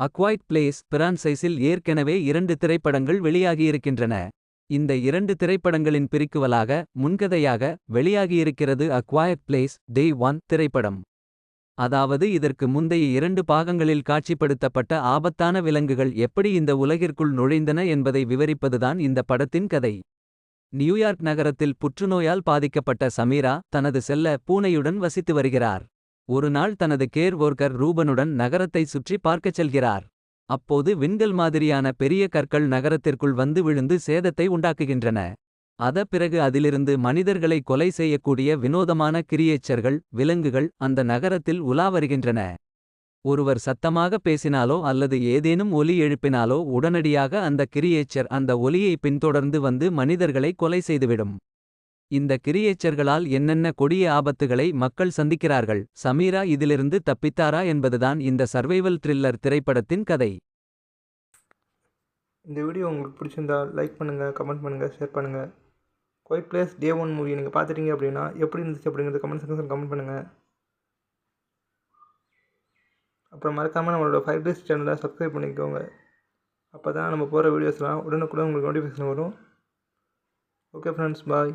Acquired place பிரான்சைஸில் ஏற்கனவே 2 திரைப்படங்கள் வெளியாகியிருக்கின்றன. இந்த 2 திரைப்படங்களின் பிரிக்குவலாக முன்கதையாக வெளியாகியிருக்கிறது அக்வைட் பிளேஸ் டே 1 திரைப்படம். அதாவது இதற்கு முந்தைய 2 பாகங்களில் காட்சிப்படுத்தப்பட்ட ஆபத்தான விலங்குகள் எப்படி இந்த உலகிற்குள் நுழைந்தன என்பதை விவரிப்பதுதான் இந்த படத்தின் கதை. நியூயார்க் நகரத்தில் புற்றுநோயால் பாதிக்கப்பட்ட சமீரா தனது செல்ல பூனையுடன் வசித்து வருகிறார். ஒரு நாள் தனது கேர் ஒர்க்கர் ரூபனுடன் நகரத்தை சுற்றி பார்க்கச் செல்கிறார். அப்போது விண்கல் மாதிரியான பெரிய கற்கள் நகரத்திற்குள் வந்து விழுந்து சேதத்தை உண்டாக்குகின்றன. பிறகு அதிலிருந்து மனிதர்களை கொலை செய்யக்கூடிய வினோதமான கிரியேச்சர்கள் விலங்குகள் அந்த நகரத்தில் உலா வருகின்றன. ஒருவர் சத்தமாக பேசினாலோ அல்லது ஏதேனும் ஒலி எழுப்பினாலோ உடனடியாக அந்த கிரியேச்சர் அந்த ஒலியை பின்தொடர்ந்து வந்து மனிதர்களை கொலை செய்துவிடும். இந்த கிரியேச்சர்களால் என்னென்ன கொடிய ஆபத்துகளை மக்கள் சந்திக்கிறார்கள். சமீரா இதிலிருந்து தப்பித்தாரா என்பதுதான் இந்த சர்வைவல் த்ரில்லர் திரைப்படத்தின் கதை. இந்த வீடியோ உங்களுக்கு பிடிச்சிருந்தா லைக் பண்ணுங்கள், கமெண்ட் பண்ணுங்கள், ஷேர் பண்ணுங்கள். குவைட் பிளேஸ் டே 1 மூவி நீங்கள் பார்த்துட்டீங்க அப்படின்னா எப்படி இருந்துச்சு அப்படிங்கிறது கமெண்ட் செக்ஷன் கமெண்ட் பண்ணுங்கள். அப்புறம் மறக்காமல் நம்மளோட 5 days சேனலை சப்ஸ்கிரைப் பண்ணிக்கோங்க. அப்போ தான் நம்ம போகிற வீடியோஸ்லாம் உடனுக்குடன் உங்களுக்கு நோட்டிஃபிகேஷன் வரும். ஓகே ஃப்ரெண்ட்ஸ், பாய்.